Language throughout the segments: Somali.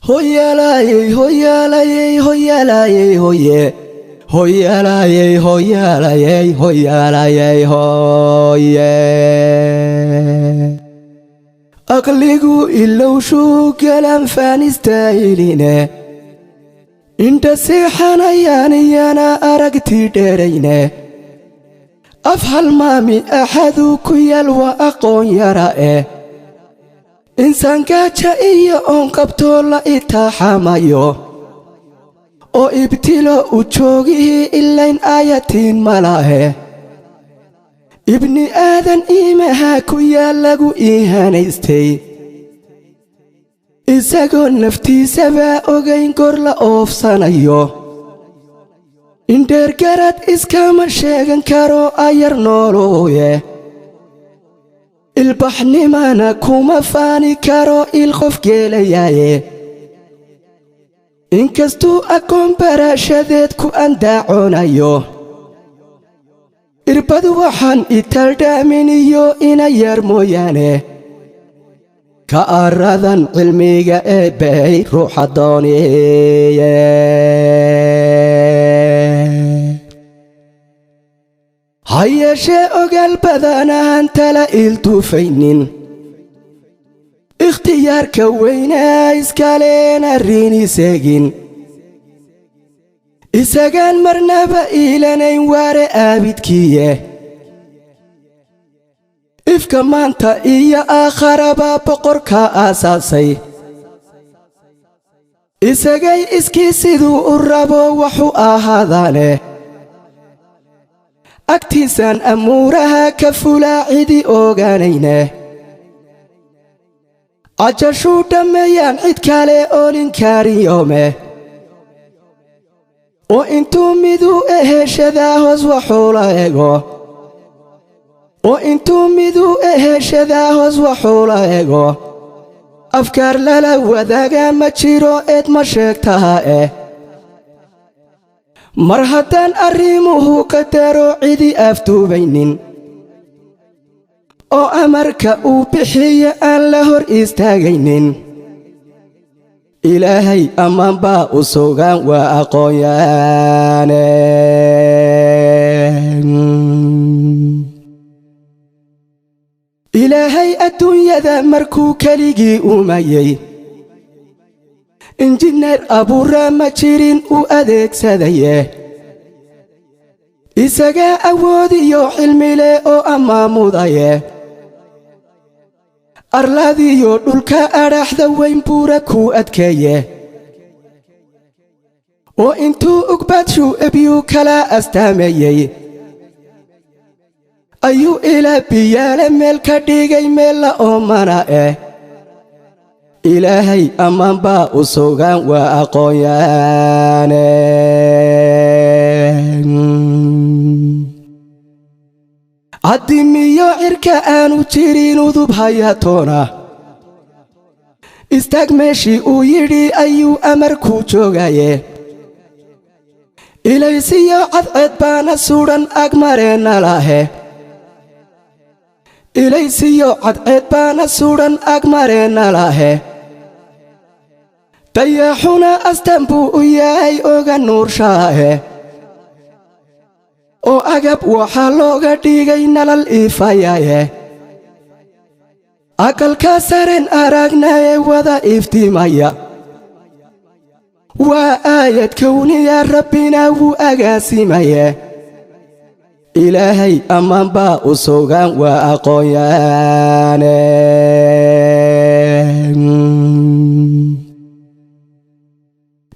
Hoya la ye, hoya la ye, hoya la ye, hoye. Hoya la ye, hoya la ye, hoya la ye, hoye. Aqligu illow shu kalam fanistailine. Inta seexanayaan iyana aragti dheerayne. Afhal maami axadu ku yal wa aqoon yara إنسان كاتشا إيا أون قبطولا إتاحامايو أو إبتلو وچوغيه إلاين آياتين ملاهي ابني آذن إيمها كويا لغو إيهانيستي إساقو نفتي سبا أوغين كورلا أوفسانايو إندر كارات إسكاما شاقن كارو آير نولويه البحني مانا كوما فاني كارو الخوف جيلياي إنكستو أكون براشدت كو أنداعونايو إربادو وحان إتالدامينيو إنا يرموياني كأراذان علميغا إباي روح الدوني هيا شيء قلب ذانا أنت لا إلتوفينين اختيار كوينا إسكالين الريني ساقين إساقان مرنبا إلانين واري آبد كيه إفكا مانتا إيا آخر بابقركا أساسي إساقاي إسكي سيدو الرابو وحو آهاذاني أكتسان أمورها كفلا عدي أوغانينه أجاشو دميان عد كالي أولين كاري يومه وإنتو ميدو شذاهوز وحولا إيغو وإنتو ميدو شذاهوز وحولا إيغو أفكار للا وذاقا ماتشيرو مشاكتها مرحتان أريموه كتارو عدي أفتو بينين أو أمركا وبحية أن لهور إستاغينين إلهي أمان با أسوغان وأقويان إلهي الدنيا ذا مركو كاليجي أميي إنجنير أبو رامة جيرين وأديك ساديه إساقا أودي يو حلمي لي أو أمامو ضايه أرلاذي يو دولكا أراح ذوين بوركو أدكيه وإنتو أقباتشو أبيو كلا أستاميي أيو إلا بيالا ملكا ديغي ميلا أمانا إلهي أمان با أسوغان وأقويان عدمي عركا آنو تيرين وذوب هاياتونا استقمشي ويري أيو أمركو جوغايه إليسي عدعد بانا سوران أقمرين لاهي إليسي عدعد بانا سوران أقمرين لاهي تياحونا أستنبو إياي أوغا نور شاهي أو أغاب وحالوغا ديغي نلال إفاياي أكل كاسرين أراغناي وذا إفتيمايا وآية كوني يا ربنا وأغاسيمايا إلهي أمان با أسوغان وأقويان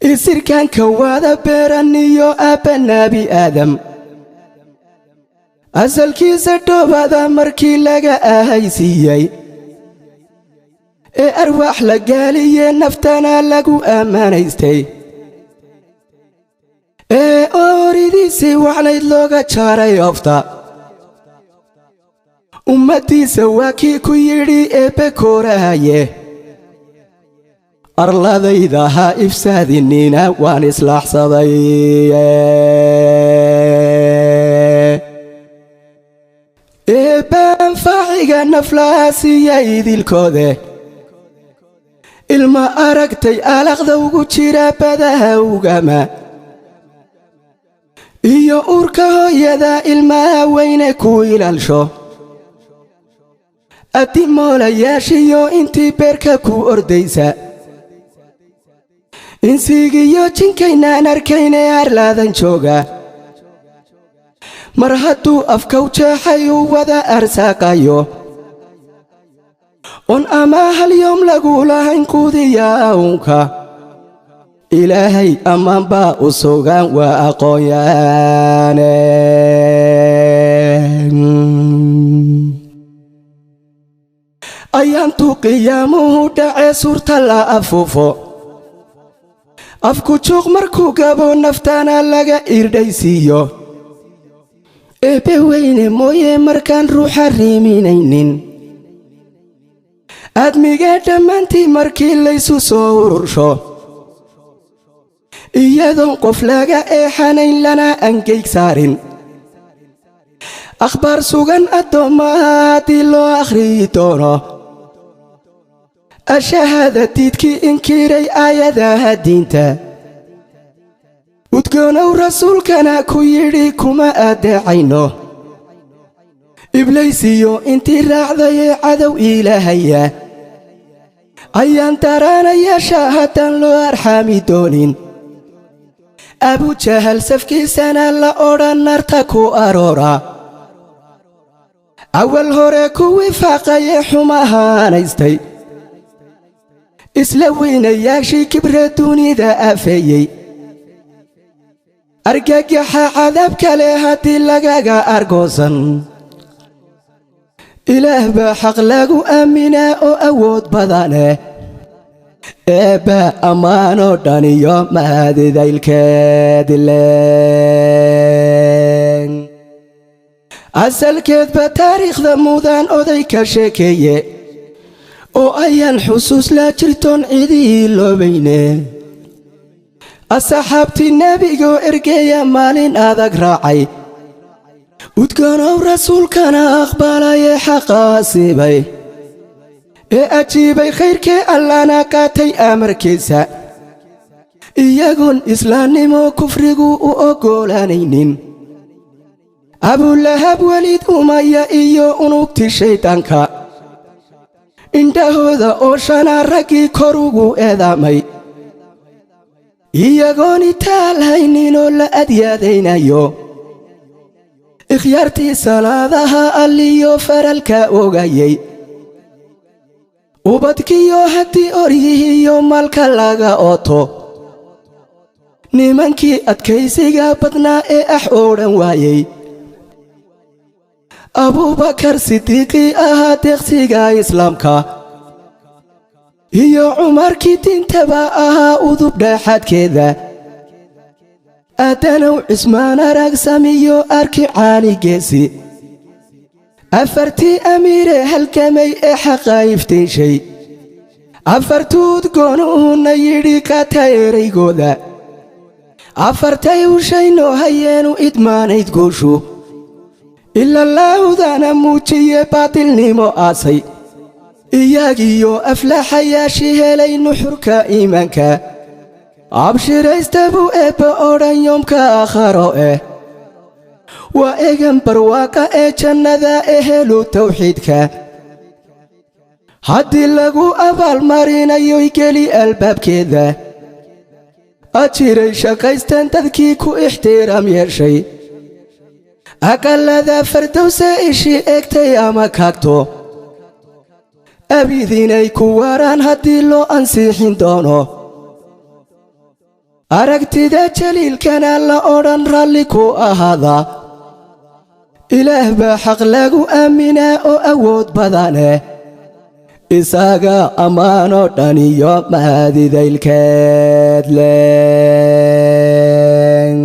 إسر كان كواذا بيرانيو أبا نبي آدم أسل كيسا دوباذا مركي لغا أهيسيي أرواح لقالي نفتنا لغو أمانيستي أوريديسي وحليد لوغا جاري يوفتا أمتي سواكي كويري بكورايه أرلاذيذا ها إفساد النينا وان إصلاح صدي إبان فاعيقا نفلاسي يايدي الكودة ilma aragtay alaqda ugu jira badaha ugama iyo urka hooyada ilmaha weyne ku ilaalsho adimoolayaashiyo intii beerka ku ordaysa insigiyo jinkaynaan arkayne arlaadan jooga mar hadduu afkow jeexay u wada arsaaqayo on ama hal yoom lagu lahayn quudiya uunka ilaahay ammaan baa u sugan waa aqoonyaane ayaantuu qiyaamuhu dhacee suurta la afuufo afku juuq markuu gabo naftana laga irdhaysiiyo eebbe weyne mooye markaan ruuxa riiminaynin aadmiga dhammaantii markii laysu soo urursho iyadoon qof laga eexanayn lana angeyg saarin akhbaar sugan addoommaha haddii loo akhriyi doono ashahaada diidkii inkiray aayadaha diinta udgoonow rasuulkana ku yidhi kuma adeecayno iblaysiyo intii raacdayee cadow ilaahaya ayaan daraanayaasha haddaan loo arxaami doonin abujahal safkiisana la odhan narta ku aroora awal hore kuwii faaqayee xumahaanaystay isla weynayaashii kibre dunida afeeyey argagaxa cadaab kale haddii lagaga argoosan ilaah baa xaq lagu aaminaa oo awood badane eebba ammaanoo dhaniyo mahadidaylkeed leen asalkeedba taariikhda muudaan oday ka sheekeeye oo ayaan xusuus la jirtoon cidii loobayne asxaabtii nebigoo ergeeya maalin adag raacay udgoonow rasuulkana aqbalayee xaqaasibay ee ajiibay khayrkee allana qaatay amarkiisa iyagoon islaannimo kufrigu u oggolaanaynin abulahab weliid umaya iyo unugti shayddaanka indhahooda oo shana raggii kor ugu eedaamay iyagoon itaal hayninoo la adyaadaynayo ikhyaartii salaadaha alliyo faralka ogayay ubadkiyo haddii oryihiyo maalka laga ooto nimankii adkaysiga badnaa ee ax oodhan waayey abubakar sidiiqii ahaa deeqsiga islaamka iyo cumarkii diintaba ahaa udub dhaaxaadkeeda aadanow cismaan aragsamiyo arki caanigeesi afartii amiire halgamay ee xaqa iftiishay afartuu udgoonuhuna yidhi qaata eraygooda afartay ushaynoo hayeenu idmaanayd guushu ilalaahudana muujiye baatilnimo aasay iyagiyo aflaxayaashii helay nuxurka iimaanka abshiraysta buu eebba odhan yoomka aakharo waa egan barwaaqa ee jannada ehelu tawxiidka haddii lagu abaalmarinayoy geli albaabkeeda ajiray shaqaystan dadkii ku ixtiraam yeeshay aqallada fardowse ishii eegtay ama kaagto abidinay ku waaraan haddii loo ansiixin doono aragtida jaliilkana la odhan raalli ku ahaada ilaah baa xaq lagu aaminaa oo awood badane isaga ammaanoo dhaniyo mahadidaylkeed leen